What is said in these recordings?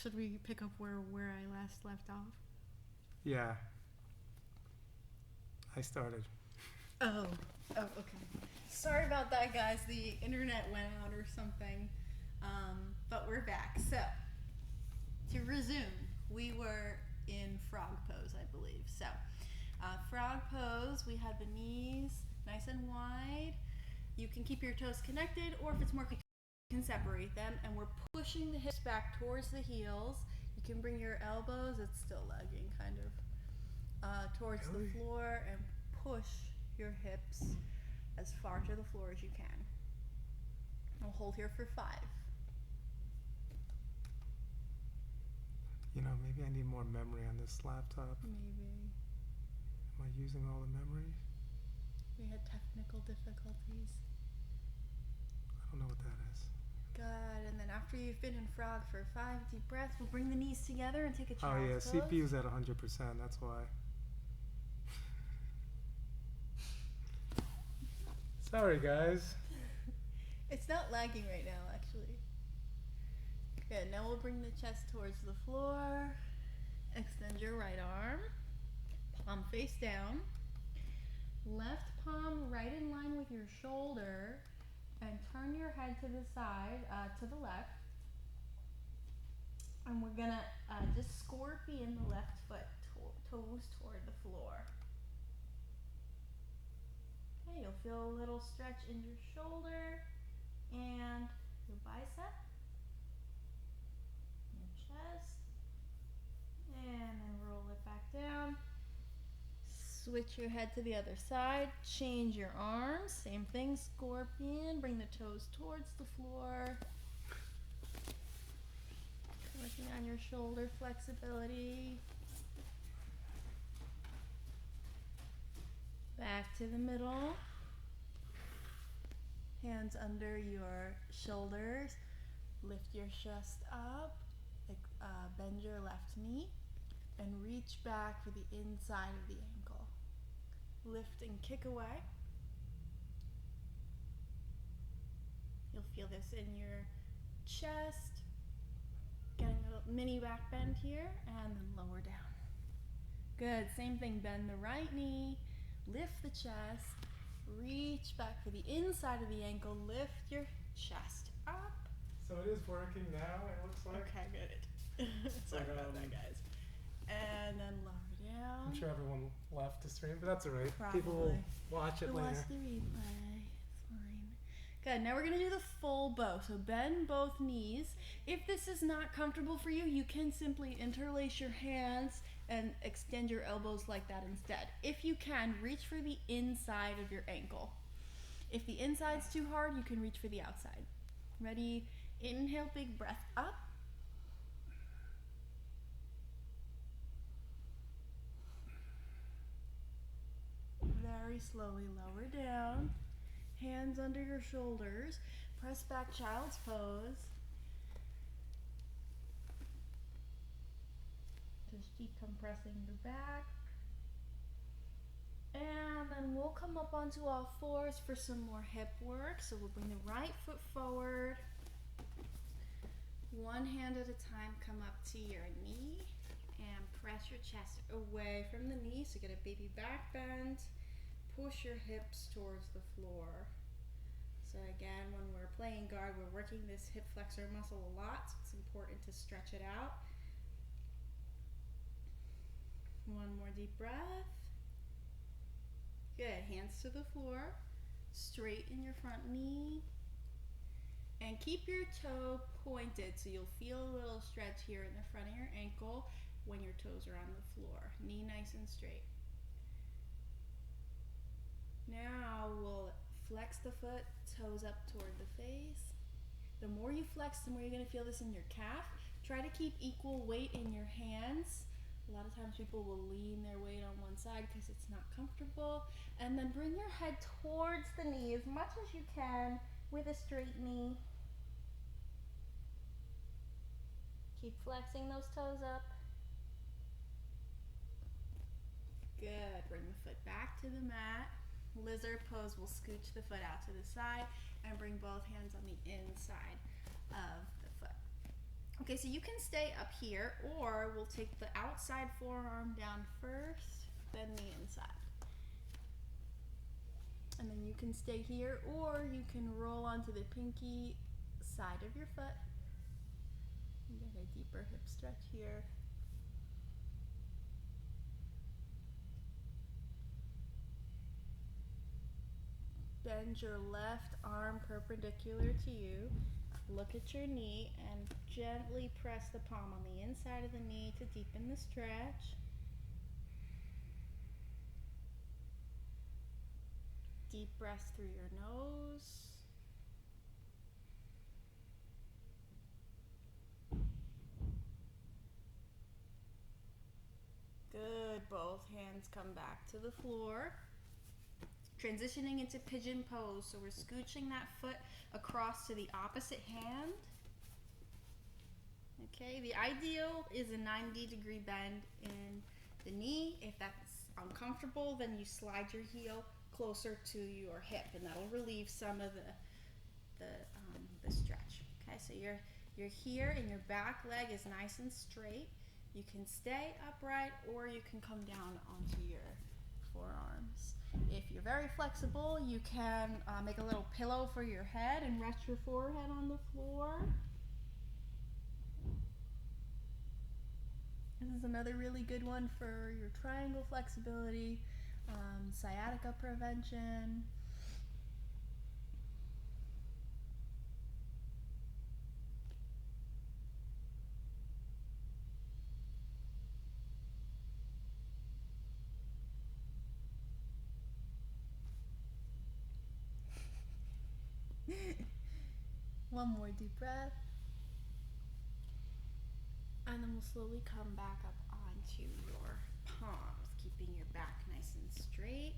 should we pick up where I last left off? Yeah. I started. Oh, okay. Sorry about that, guys. The internet went out or something. But we're back. So, to resume, we were in frog pose, I believe. So, frog pose, we had the knees nice and wide. You can keep your toes connected, or if it's more, you can separate them. And we're pushing the hips back towards the heels. You can bring your elbows, it's still lagging, kind of, towards the floor and push your hips as far to the floor as you can. We'll hold here for 5. You know, maybe I need more memory on this laptop. Maybe. Am I using all the memory? We had technical difficulties. I don't know what that is. Good. And then after you've been in frog for 5 deep breaths, we'll bring the knees together and take a child's pose. CPU's at 100%, that's why. Sorry, guys. It's not lagging right now, actually. Good. Now we'll bring the chest towards the floor. Extend your right arm. Palm face down. Left palm right in line with your shoulder. And turn your head to the side, to the left. And we're going to just scorpion the left foot, toes toward the floor. Okay, you'll feel a little stretch in your shoulder and your bicep, your chest, and then roll it back down. Switch your head to the other side, change your arms, same thing, scorpion, bring the toes towards the floor. Working on your shoulder flexibility. Back to the middle. Hands under your shoulders. Lift your chest up. Bend your left knee. And reach back for the inside of the ankle. Lift and kick away. You'll feel this in your chest. Getting a mini back bend here. And then lower down. Good. Same thing. Bend the right knee. Lift the chest, reach back for the inside of the ankle, lift your chest up. So it is working now, it looks like. Okay, good. Sorry about that, guys. And then lower down. I'm sure everyone left the stream, but that's alright. Probably. People will watch it later. Watch the replay. It's fine. Good. Now we're going to do the full bow. So bend both knees. If this is not comfortable for you, you can simply interlace your hands and extend your elbows like that instead. If you can, reach for the inside of your ankle. If the inside's too hard, you can reach for the outside. Ready? Inhale, big breath up. Very slowly lower down. Hands under your shoulders. Press back, child's pose. Just decompressing the back. And then we'll come up onto all fours for some more hip work. So we'll bring the right foot forward. One hand at a time, come up to your knee and press your chest away from the knee. So get a baby back bend. Push your hips towards the floor. So again, when we're playing guard, we're working this hip flexor muscle a lot. So it's important to stretch it out. One more deep breath. Good. Hands to the floor. Straighten your front knee. And keep your toe pointed so you'll feel a little stretch here in the front of your ankle when your toes are on the floor. Knee nice and straight. Now we'll flex the foot, toes up toward the face. The more you flex, the more you're going to feel this in your calf. Try to keep equal weight in your hands. A lot of times people will lean their weight on one side because it's not comfortable. And then bring your head towards the knee as much as you can with a straight knee. Keep flexing those toes up. Good. Bring the foot back to the mat. Lizard pose, we'll scooch the foot out to the side and bring both hands on the inside of the foot. Okay, so you can stay up here, or we'll take the outside forearm down first, then the inside. And then you can stay here, or you can roll onto the pinky side of your foot. You get a deeper hip stretch here. Bend your left arm perpendicular to you. Look at your knee and gently press the palm on the inside of the knee to deepen the stretch. Deep breaths through your nose. Good. Both hands come back to the floor. Transitioning into pigeon pose. So we're scooching that foot across to the opposite hand. Okay, the ideal is a 90-degree bend in the knee. If that's uncomfortable, then you slide your heel closer to your hip, and that'll relieve some of the stretch. Okay, so you're here and your back leg is nice and straight. You can stay upright, or you can come down onto your forearms. If you're very flexible, you can make a little pillow for your head and rest your forehead on the floor. This is another really good one for your triangle flexibility, sciatica prevention. One more deep breath. And then we'll slowly come back up onto your palms, keeping your back nice and straight.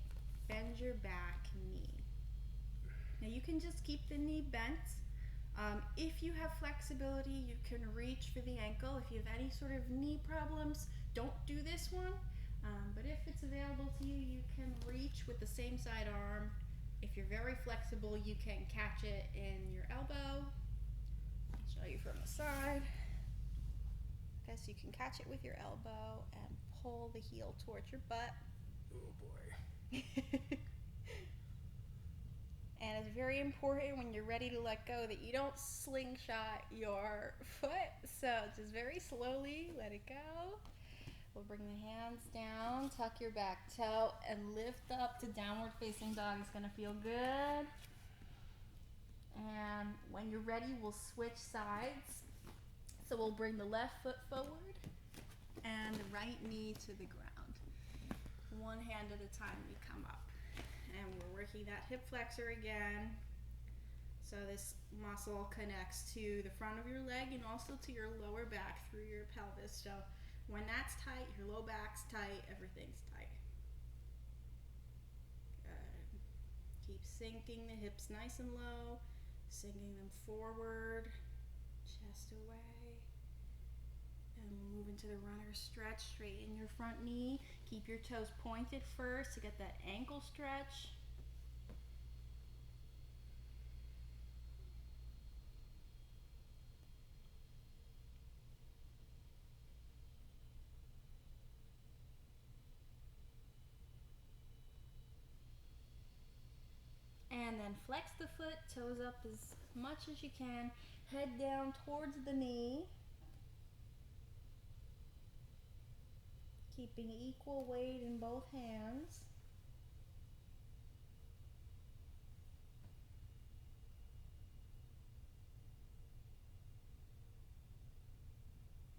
Bend your back knee. Now you can just keep the knee bent. If you have flexibility, you can reach for the ankle. If you have any sort of knee problems, don't do this one. But if it's available to you, you can reach with the same side arm. If you're very flexible, you can catch it in your elbow. I'll show you from the side. Okay, so you can catch it with your elbow and pull the heel towards your butt. Oh boy. And it's very important when you're ready to let go that you don't slingshot your foot. So just very slowly let it go. We'll bring the hands down, tuck your back toe, and lift up to downward facing dog. It's gonna feel good. And when you're ready, we'll switch sides. So we'll bring the left foot forward and the right knee to the ground. One hand at a time, we come up. And we're working that hip flexor again. So this muscle connects to the front of your leg and also to your lower back through your pelvis. So when that's tight, your low back's tight, everything's tight. Good. Keep sinking the hips nice and low, sinking them forward, chest away. And we'll move into the runner stretch, straighten your front knee. Keep your toes pointed first to get that ankle stretch. And then flex the foot, toes up as much as you can. Head down towards the knee. Keeping equal weight in both hands.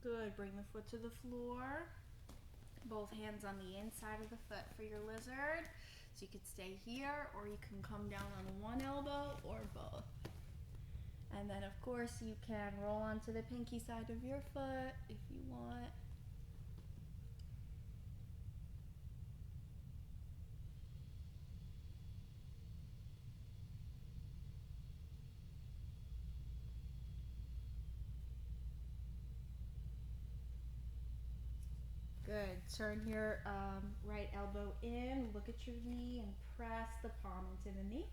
Good, bring the foot to the floor. Both hands on the inside of the foot for your lizard. So you could stay here, or you can come down on one elbow, or both. And then of course you can roll onto the pinky side of your foot if you want. Good. Turn your right elbow in, look at your knee, and press the palm into the knee.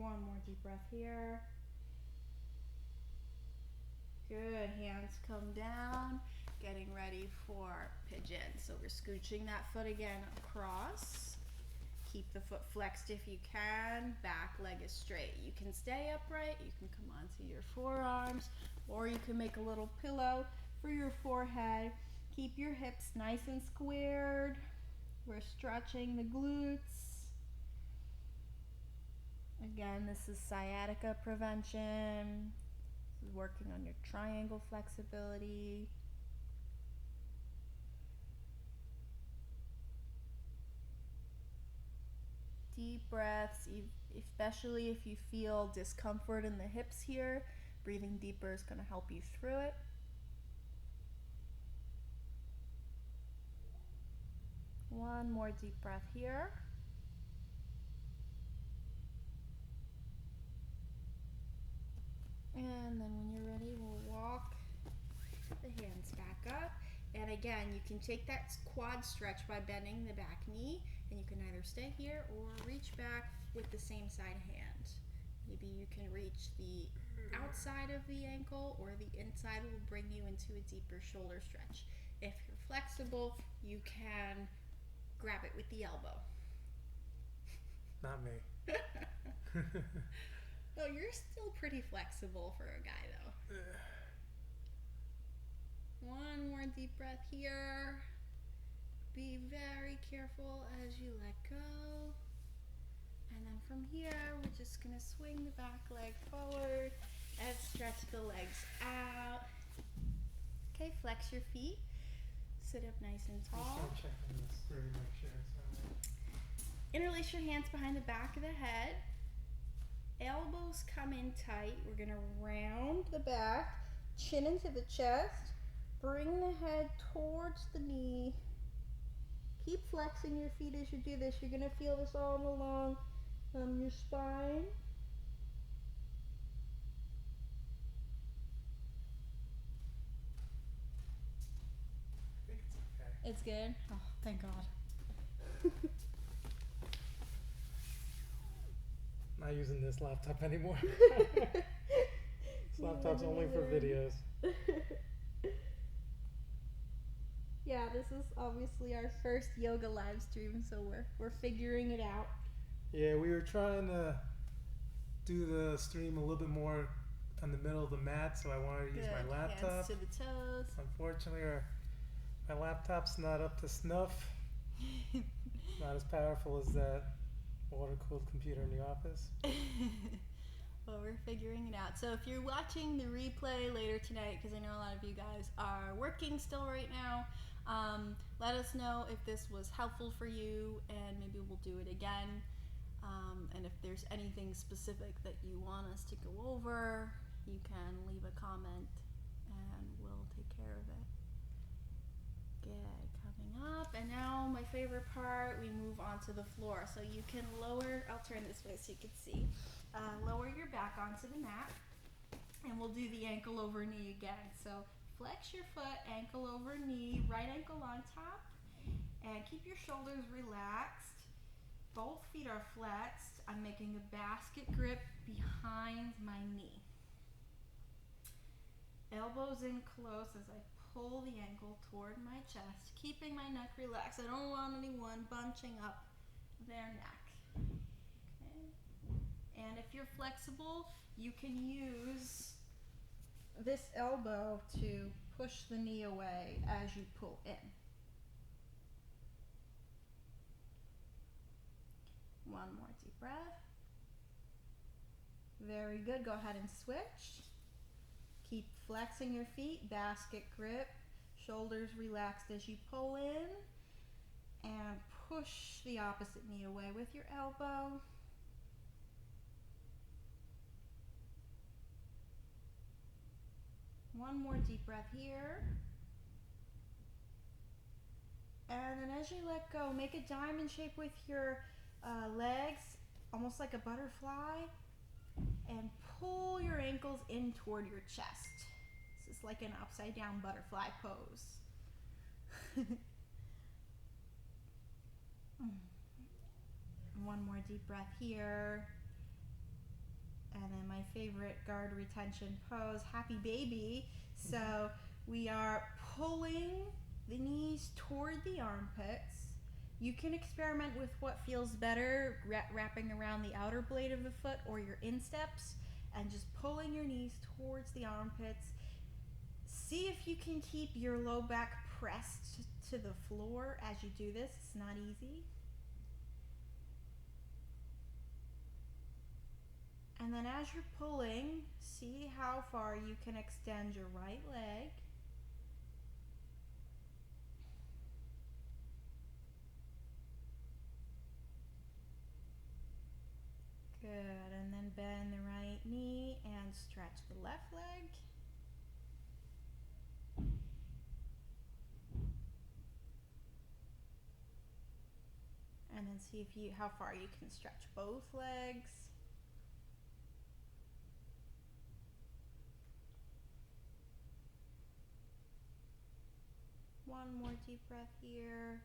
One more deep breath here. Good, hands come down, getting ready for pigeon. So we're scooching that foot again across. Keep the foot flexed if you can, back leg is straight. You can stay upright, you can come onto your forearms, or you can make a little pillow for your forehead. Keep your hips nice and squared. We're stretching the glutes. Again, this is sciatica prevention. This is working on your triangle flexibility. Deep breaths, especially if you feel discomfort in the hips here. Breathing deeper is going to help you through it. One more deep breath here. And then when you're ready, we'll walk the hands back up. And again, you can take that quad stretch by bending the back knee, and you can either stay here or reach back with the same side hand. Maybe you can reach the outside of the ankle, or the inside will bring you into a deeper shoulder stretch. If you're flexible, you can grab it with the elbow. Not me. Oh, you're still pretty flexible for a guy though. One more deep breath here. Be very careful as you let go. And then from here, we're just gonna swing the back leg forward and stretch the legs out. Okay, flex your feet. Sit up nice and tall. I'm checking this through to make sure it's all right. Interlace your hands behind the back of the head. Elbows come in tight. We're gonna round the back, chin into the chest. Bring the head towards the knee. Keep flexing your feet as you do this. You're gonna feel this all along your spine. I think it's okay. It's good? Oh, thank God. Not using this laptop anymore. This laptop's only for videos. Yeah, this is obviously our first yoga live stream, so we're figuring it out. Yeah, we were trying to do the stream a little bit more on the middle of the mat, so I wanted to use my laptop. Hands to the toes. Unfortunately, my laptop's not up to snuff. Not as powerful as that water-cooled computer in the office. Well, we're figuring it out. So if you're watching the replay later tonight, because I know a lot of you guys are working still right now, let us know if this was helpful for you, and maybe we'll do it again. And if there's anything specific that you want us to go over, you can leave a comment and we'll take care of it. Good, coming up. And now my favorite part, we move onto the floor. So you can lower, I'll turn this way so you can see. Lower your back onto the mat, and we'll do the ankle over knee again. So flex your foot, ankle over knee, right ankle on top, and keep your shoulders relaxed. Both feet are flexed. I'm making a basket grip behind my knee. Elbows in close as I pull the ankle toward my chest, keeping my neck relaxed. I don't want anyone bunching up their neck. Okay. And if you're flexible, you can use this elbow to push the knee away as you pull in. One more deep breath. Very good. Go ahead and switch. Keep flexing your feet, basket grip, shoulders relaxed as you pull in, and push the opposite knee away with your elbow. One more deep breath here. And then as you let go, make a diamond shape with your legs, almost like a butterfly, and pull your ankles in toward your chest. This is like an upside down butterfly pose. One more deep breath here. And then my favorite guard retention pose, happy baby. So we are pulling the knees toward the armpits. You can experiment with what feels better, wrapping around the outer blade of the foot or your insteps, and just pulling your knees towards the armpits. See if you can keep your low back pressed to the floor as you do this. It's not easy. And then as you're pulling, see how far you can extend your right leg. Good, and then bend the right knee and stretch the left leg. And then see how far you can stretch both legs. One more deep breath here.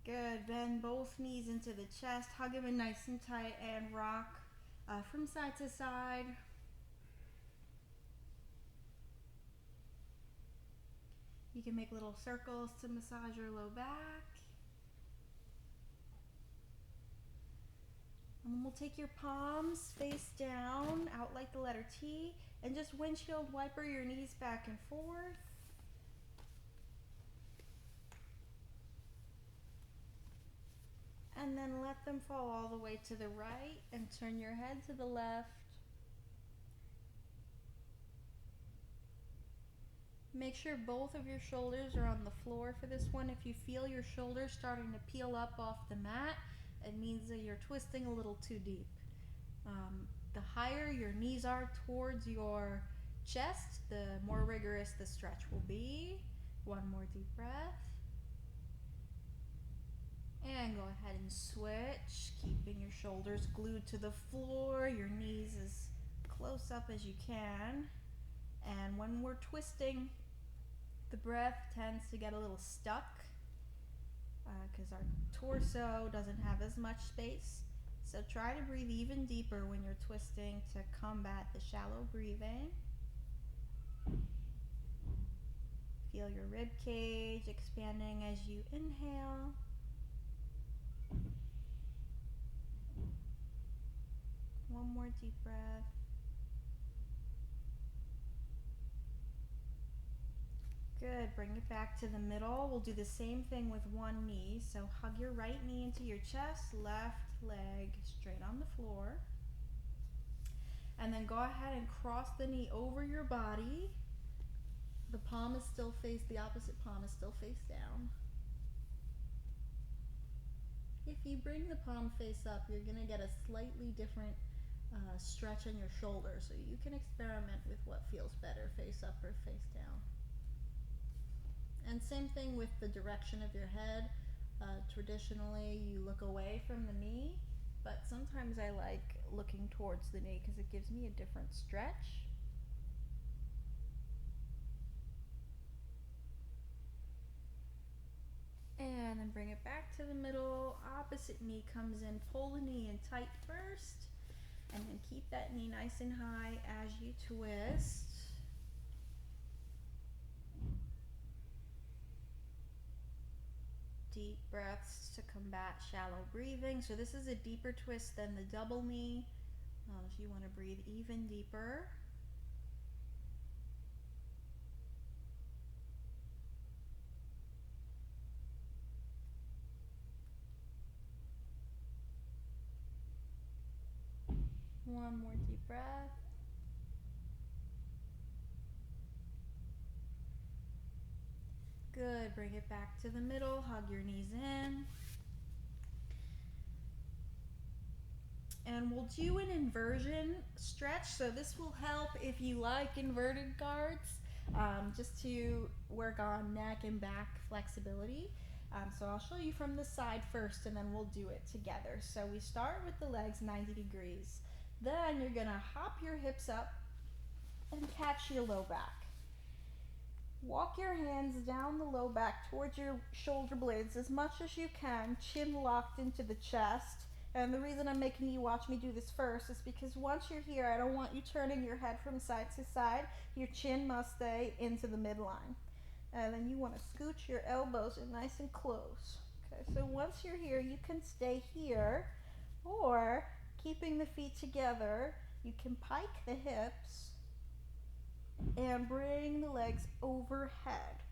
Good, bend both knees into the chest, hug them in nice and tight, and rock from side to side. You can make little circles to massage your low back. And then we'll take your palms face down, out like the letter T, and just windshield wiper your knees back and forth. And then let them fall all the way to the right and turn your head to the left. Make sure both of your shoulders are on the floor for this one. If you feel your shoulders starting to peel up off the mat, it means that you're twisting a little too deep. The higher your knees are towards your chest, the more rigorous the stretch will be. One more deep breath. And go ahead and switch, keeping your shoulders glued to the floor, your knees as close up as you can. And when we're twisting, the breath tends to get a little stuck because our torso doesn't have as much space. So try to breathe even deeper when you're twisting to combat the shallow breathing. Feel your rib cage expanding as you inhale. One more deep breath. Good, bring it back to the middle. We'll do the same thing with one knee. So hug your right knee into your chest, left leg straight on the floor. And then go ahead and cross the knee over your body. The palm is still the opposite palm is still face down. If you bring the palm face up, you're gonna get a slightly different stretch in your shoulder. So you can experiment with what feels better, face up or face down. And same thing with the direction of your head. Traditionally, you look away from the knee, but sometimes I like looking towards the knee because it gives me a different stretch. And then bring it back to the middle. Opposite knee comes in. Pull the knee in tight first, and then keep that knee nice and high as you twist. Deep breaths to combat shallow breathing. So this is a deeper twist than the double knee. If you want to breathe even deeper. One more deep breath. Good, bring it back to the middle, hug your knees in. And we'll do an inversion stretch. So this will help if you like inverted guards, just to work on neck and back flexibility. So I'll show you from the side first and then we'll do it together. So we start with the legs 90 degrees. Then you're gonna hop your hips up and catch your low back. Walk your hands down the low back towards your shoulder blades as much as you can, chin locked into the chest, And the reason I'm making you watch me do this first is because once you're here, I don't want you turning your head from side to side. Your chin must stay into the midline. And then you want to scooch your elbows in nice and close. Okay, so once you're here, you can stay here, or keeping the feet together, you can pike the hips and bring the legs overhead.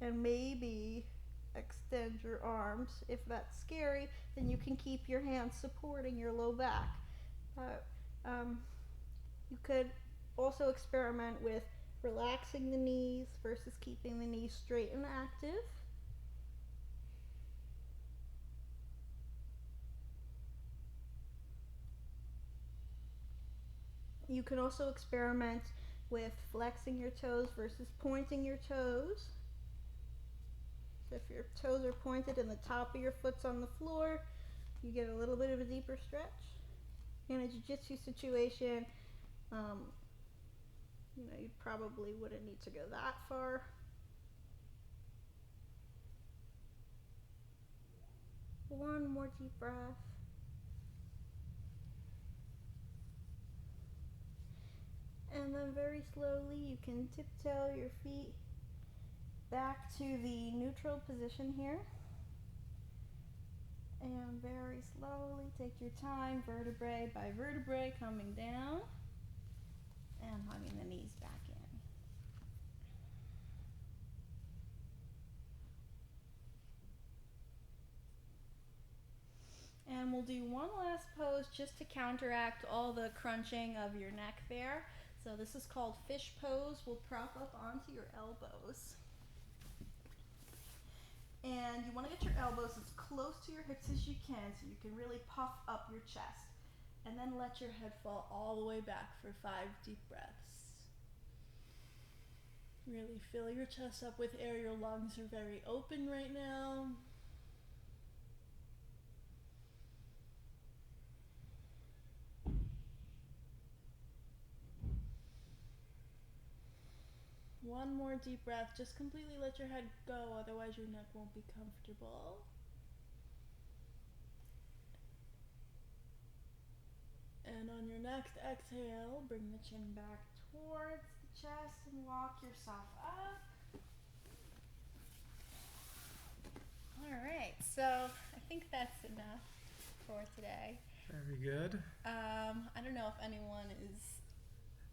And maybe extend your arms. If that's scary, then you can keep your hands supporting your low back. You could also experiment with relaxing the knees versus keeping the knees straight and active. You can also experiment with flexing your toes versus pointing your toes. So if your toes are pointed and the top of your foot's on the floor, you get a little bit of a deeper stretch. In a jiu-jitsu situation, you probably wouldn't need to go that far. One more deep breath. And then very slowly you can tiptoe your feet back to the neutral position here. And very slowly take your time, vertebrae by vertebrae, coming down and hugging the knees back in. And we'll do one last pose just to counteract all the crunching of your neck there. So this is called fish pose. We'll prop up onto your elbows. And you want to get your elbows as close to your hips as you can so you can really puff up your chest. And then let your head fall all the way back for 5 deep breaths. Really fill your chest up with air. Your lungs are very open right now. One more deep breath. Just completely let your head go, otherwise your neck won't be comfortable. And on your next exhale, bring the chin back towards the chest and walk yourself up. Alright, so I think that's enough for today. Very good. I don't know if anyone is...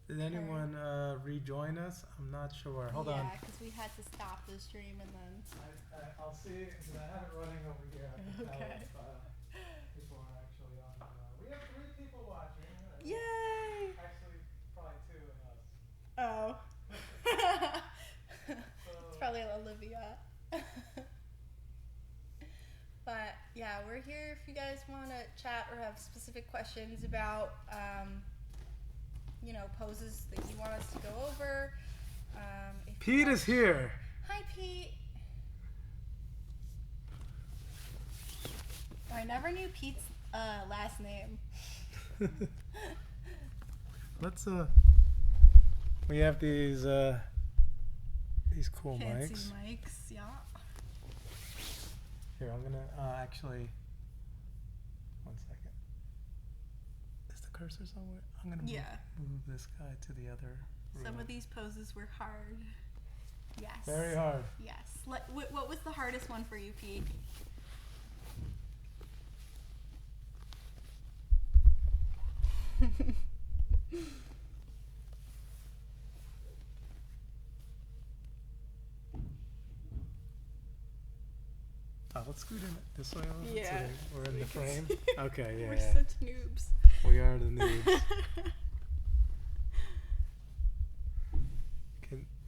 Did anyone rejoin us? I'm not sure. Hold on. Yeah, because we had to stop the stream and then... I'll see, because I have it running over here. I can Okay. tell if people are actually on. We have 3 people watching. Yay! Actually, probably 2 of us. Oh. So, It's probably Olivia. But yeah, we're here if you guys want to chat or have specific questions about poses that you want us to go over. Pete is here. Hi, Pete. I never knew Pete's last name. Let's we have these cool Fancy mics. mics, yeah. Here, I'm gonna actually. One second. Is the cursor somewhere? I'm gonna move this guy to the other room. Some of these poses were hard. Yes. Very hard. Yes. What was the hardest one for you, Pete? Let's scoot in this way. Yeah. So we're in the frame. Okay, yeah. We're such noobs. We are the noobs.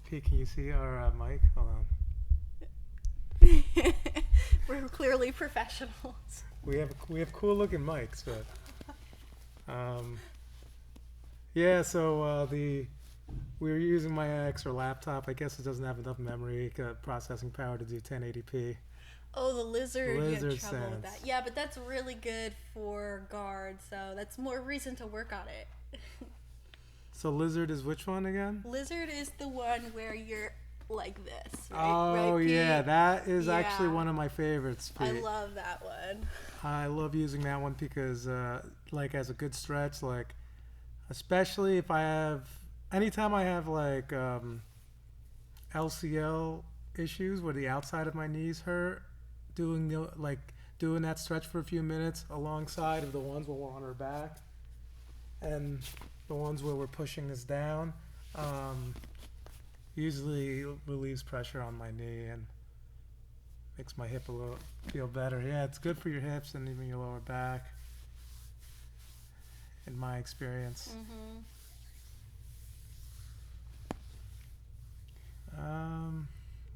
Pete, can you see our mic? Hold on. We're clearly professionals. We have cool looking mics, but so we were using my extra laptop. I guess it doesn't have enough memory processing power to do 1080p. Oh, the lizard. You Lizard had trouble with sense. that. Yeah, but that's really good for guard, so that's more reason to work on it. So lizard is which one again? Lizard is the one where your like this. Right? Oh, right, yeah. Pete? That is actually Yeah. one of my favorites, Pete. I love that one. I love using that one because, like, as a good stretch, like, especially if I have, anytime I have, like, LCL issues where the outside of my knees hurt, doing that stretch for a few minutes alongside of the ones where we're on our back and the ones where we're pushing this down, usually relieves pressure on my knee and makes my hip a little feel better. Yeah, it's good for your hips and even your lower back, in my experience.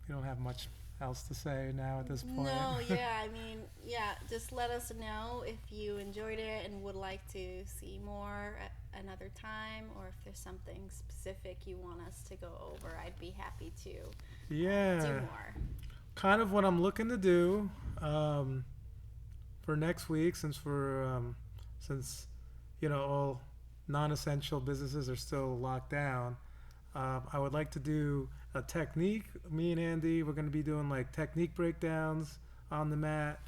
We don't have much else to say now at this point. No, yeah, I mean, yeah, just let us know if you enjoyed it and would like to see more at another time, or if there's something specific you want us to go over. I'd be happy to do more. Kind of what I'm looking to do for next week, since all non-essential businesses are still locked down. I would like to do a technique. Me and Andy, we're going to be doing like technique breakdowns on the mat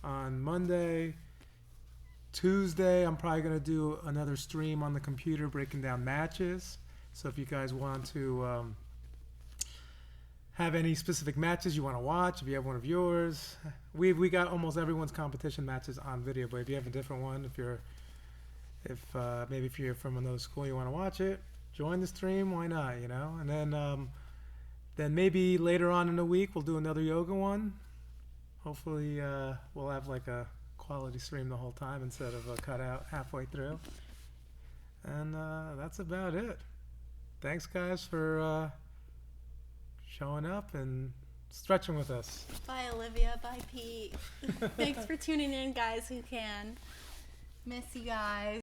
on Monday. Tuesday, I'm probably going to do another stream on the computer breaking down matches. So if you guys want to have any specific matches you want to watch, if you have one of yours, we got almost everyone's competition matches on video. But if you have a different one, maybe if you're from another school, you want to watch it, join the stream. Why not? And then maybe later on in the week we'll do another yoga one. Hopefully we'll have like a quality stream the whole time instead of a cutout halfway through. And that's about it. Thanks, guys, for showing up and stretching with us. Bye, Olivia. Bye, Pete. Thanks for tuning in, guys who can. Miss you guys.